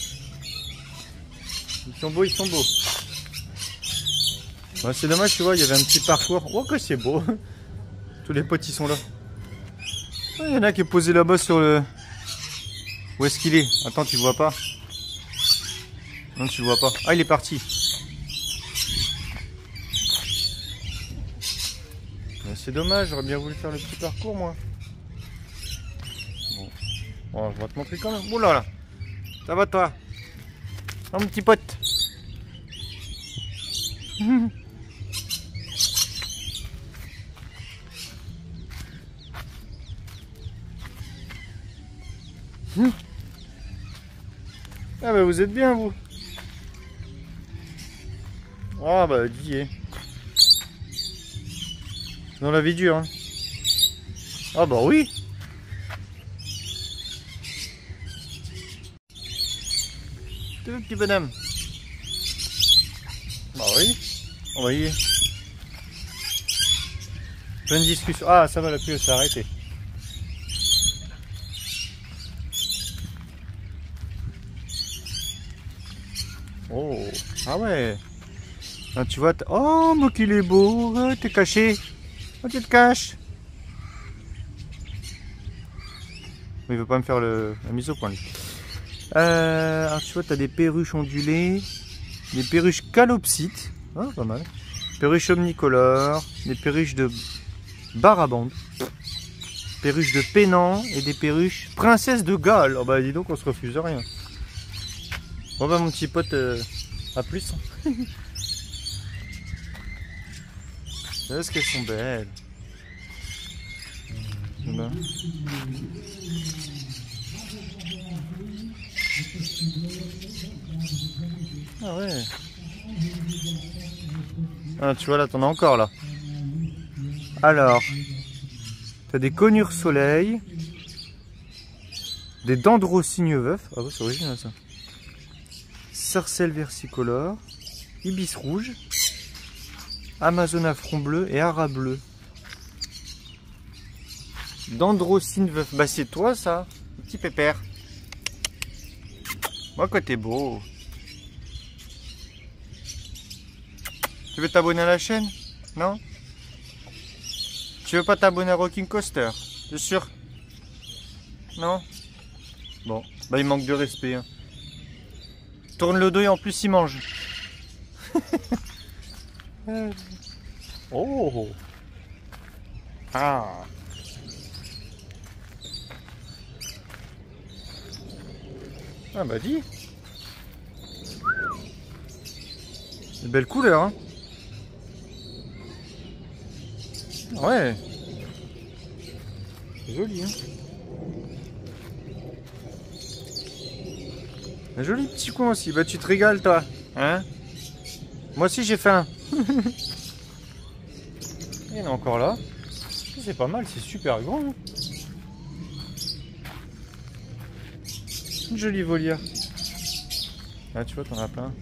[SPEAKER 1] Ils sont beaux, ils sont beaux. Ouais, c'est dommage, tu vois, il y avait un petit parcours. Oh, que c'est beau. Tous les potes, ils sont là. Il y en a qui est posé là-bas sur le... Où est-ce qu'il est? Attends, tu le vois pas? Non, tu le vois pas. Ah, il est parti. C'est dommage, j'aurais bien voulu faire le petit parcours, moi. Bon, je vais te montrer quand même. Oh là là. Ça va, toi? Oh, mon petit pote. Ah bah vous êtes bien, vous. Ah bah dis. Dans la vie dure, hein. Ah bah oui. C'est le petit bonhomme. Bah oui. On va y aller. Pleine discussion. Ah ça va, la pluie s'est arrêtée. Oh. Ah ouais. Ah, tu vois. Oh mais qu'il est beau. Ouais, t'es caché. Oh, tu te caches. Il veut pas me faire la mise au point, lui. Alors tu vois, tu as des perruches ondulées, des perruches calopsites, ah, pas mal, perruches omnicolores, des perruches de barabande, perruches de Pénan et des perruches princesses de Galles. Oh bah dis donc, on se refuse rien. Bon bah mon petit pote, à plus. Est-ce qu'elles sont belles? Ben. Ah ouais. Ah tu vois là, t'en as encore là. Alors, t'as des conures soleil, des dendrocygnes veufs. Ah ouais, c'est original ça. Sarcelle versicolore, ibis rouge, Amazona front bleu et ara bleu. Dendrocygnes veufs. Bah c'est toi ça, petit pépère. Moi quoi, t'es beau. Tu veux t'abonner à la chaîne? Non? Tu veux pas t'abonner à Rocking Coaster? T'es sûr? Non? Bon, bah il manque de respect. Hein. Tourne le dos et en plus il mange. Oh! Ah! Ah bah dis! Une belle couleur, hein? Ouais! C'est joli, hein? Un joli petit coin aussi. Bah tu te régales, toi, hein? Moi aussi j'ai faim. Il y en a encore là. C'est pas mal, c'est super grand. Hein? Une jolie volière. Là tu vois, t'en as plein.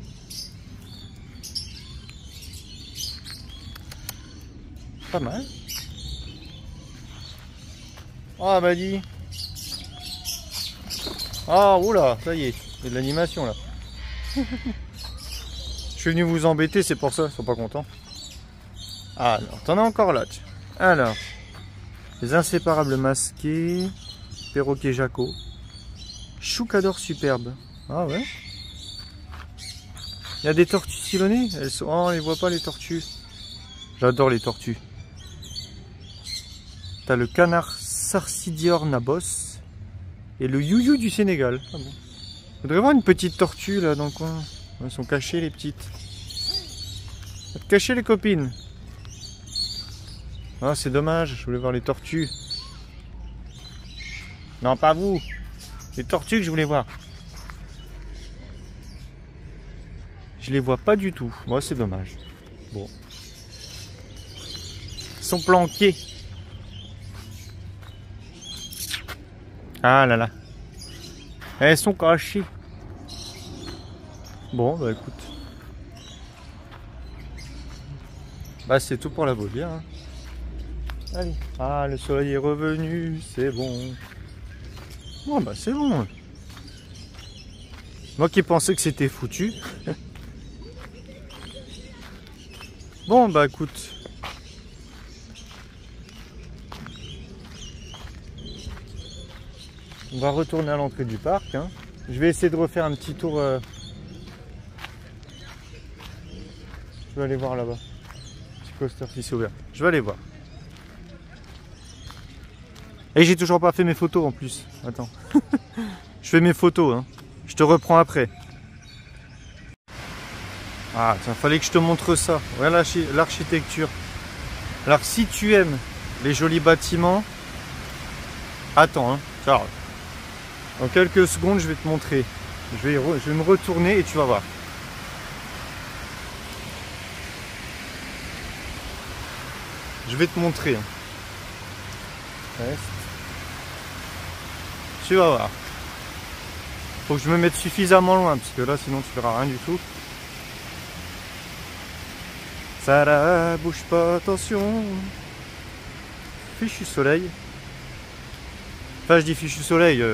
[SPEAKER 1] Pas mal. Ah bah dis. Ah oula, ça y est, il y a de l'animation là. Je suis venu vous embêter, c'est pour ça, ils sont pas contents. Ah, alors, t'en as encore là. Tiens. Alors, les inséparables masqués, perroquet Jaco, choucador superbe. Ah ouais. Il y a des tortues sillonnées. Elles sont... Oh, on les voit pas les tortues. J'adore les tortues. T'as le canard Sarsidior nabos et le youyou du Sénégal. Ah bon. Faudrait voir une petite tortue là dans le coin. Elles sont cachées les petites. Cachées les copines. Ah c'est dommage, je voulais voir les tortues. Non pas vous. Les tortues que je voulais voir. Je les vois pas du tout. Moi c'est dommage. Bon. Ils sont planqués. Ah là là. Elles sont cachées. Bon bah écoute. Bah c'est tout pour la volière. Hein. Allez. Ah le soleil est revenu, c'est bon. Bon bah c'est bon. Moi qui pensais que c'était foutu. Bon bah écoute. On va retourner à l'entrée du parc. Hein. Je vais essayer de refaire un petit tour. Je vais aller voir là-bas. Petit coaster si c'est ouvert. Je vais aller voir. Et j'ai toujours pas fait mes photos en plus. Attends. Je fais mes photos. Hein. Je te reprends après. Ah tiens, fallait que je te montre ça. Voilà l'architecture. Alors si tu aimes les jolis bâtiments, attends. Hein. Alors, dans quelques secondes, je vais te montrer. Je vais me retourner et tu vas voir. Je vais te montrer. Reste. Tu vas voir. Faut que je me mette suffisamment loin parce que là, sinon tu verras rien du tout. Ça là, bouge pas, attention. Fichu soleil. Enfin, je dis fichu soleil.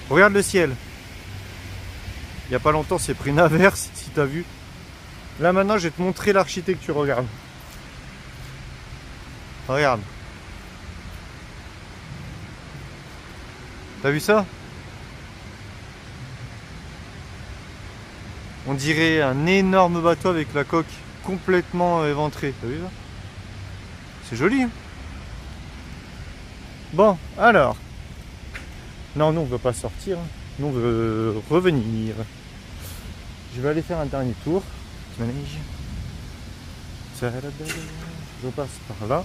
[SPEAKER 1] Regarde le ciel. Il n'y a pas longtemps, c'est pris une averse, si tu as vu. Là, maintenant, je vais te montrer l'architecture. Regarde. Regarde. T'as vu ça? On dirait un énorme bateau avec la coque complètement éventrée. T'as vu ça? C'est joli. Hein? Bon, alors. Non, nous on veut pas sortir. Hein. Nous on veut revenir. Je vais aller faire un dernier tour. Manège. Je passe par là.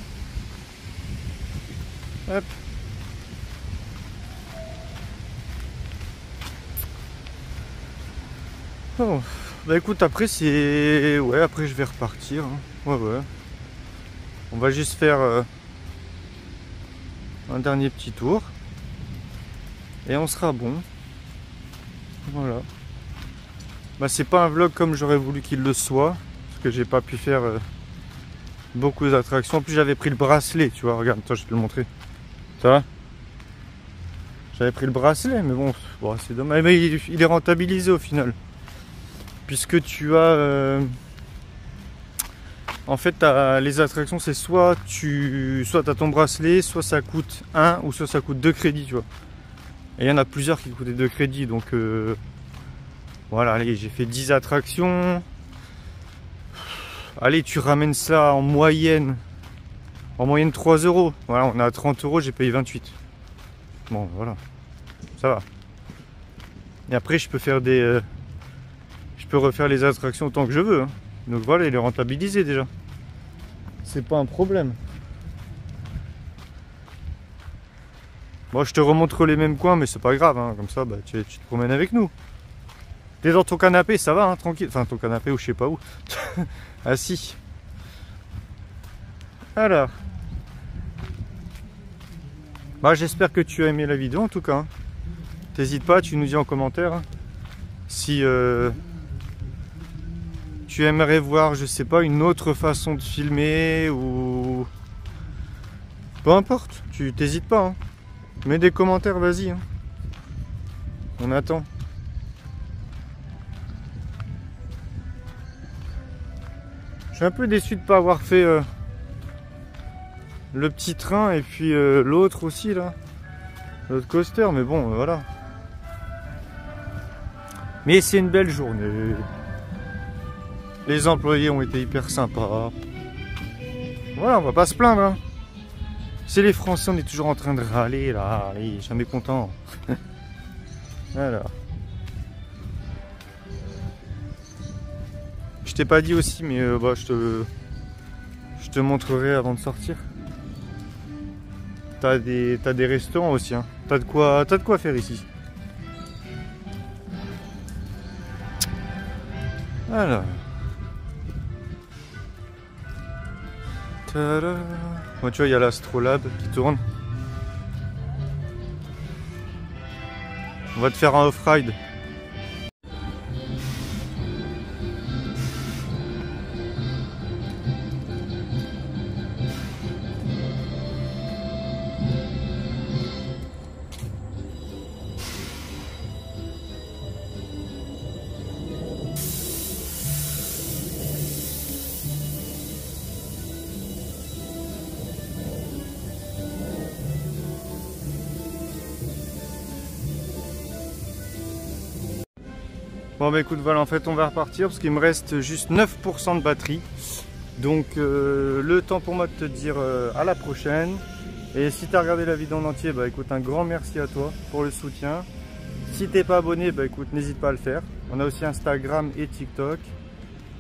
[SPEAKER 1] Hop. Oh. Bah écoute, après c'est... Ouais, après je vais repartir. Hein. Ouais. On va juste faire un dernier petit tour. Et on sera bon. Voilà. Bah c'est pas un vlog comme j'aurais voulu qu'il le soit. Parce que j'ai pas pu faire beaucoup d'attractions. En plus j'avais pris le bracelet, tu vois. Regarde, toi je vais te le montrer. Ça va? J'avais pris le bracelet, mais bon c'est dommage. Mais il est rentabilisé au final. Puisque tu as... En fait, les attractions, c'est soit tu as ton bracelet, soit ça coûte 1 ou soit ça coûte 2 crédits, tu vois. Et il y en a plusieurs qui coûtaient 2 crédits, donc voilà, allez, j'ai fait 10 attractions. Allez, tu ramènes ça en moyenne 3 €. Voilà, on est à 30 €, j'ai payé 28. Bon, voilà, ça va. Et après, je peux faire des... je peux refaire les attractions autant que je veux. Hein. Donc voilà, il est rentabilisé déjà. C'est pas un problème. Bon, je te remontre les mêmes coins, mais c'est pas grave. Hein. Comme ça, bah, tu te promènes avec nous. T'es dans ton canapé, ça va, hein, tranquille. Enfin, ton canapé ou je sais pas où. Assis. Alors. Bah, j'espère que tu as aimé la vidéo en tout cas. Hein. T'hésites pas, tu nous dis en commentaire. Hein, si tu aimerais voir, je sais pas, une autre façon de filmer ou... Peu importe, tu t'hésites pas. Hein. Mets des commentaires, vas-y. Hein. On attend. Je suis un peu déçu de ne pas avoir fait le petit train et puis l'autre aussi là. L'autre coaster, mais bon, voilà. Mais c'est une belle journée. Les employés ont été hyper sympas. Voilà, on va pas se plaindre. Hein. C'est les Français, on est toujours en train de râler là. Allez, jamais content. Alors. Je t'ai pas dit aussi, mais bah, je te montrerai avant de sortir. T'as des restaurants aussi. Hein. T'as de quoi faire ici. Alors. Tada. Bon, tu vois, il y a l'Astrolabe qui tourne. On va te faire un off-ride. Bon bah écoute, voilà, en fait on va repartir parce qu'il me reste juste 9% de batterie. Donc le temps pour moi de te dire à la prochaine. Et si tu as regardé la vidéo en entier, bah écoute, un grand merci à toi pour le soutien. Si t'es pas abonné, bah écoute, n'hésite pas à le faire. On a aussi Instagram et TikTok.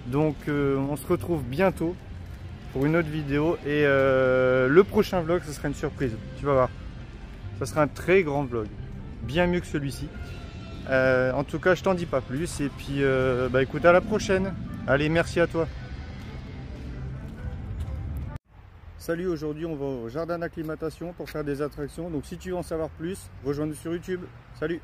[SPEAKER 1] Donc on se retrouve bientôt pour une autre vidéo. Et le prochain vlog, ce sera une surprise. Tu vas voir. Ça sera un très grand vlog. Bien mieux que celui-ci. En tout cas, je t'en dis pas plus. Et puis, bah écoute, à la prochaine. Allez, merci à toi. Salut, aujourd'hui on va au jardin d'acclimatation pour faire des attractions. Donc si tu veux en savoir plus, rejoins-nous sur YouTube. Salut!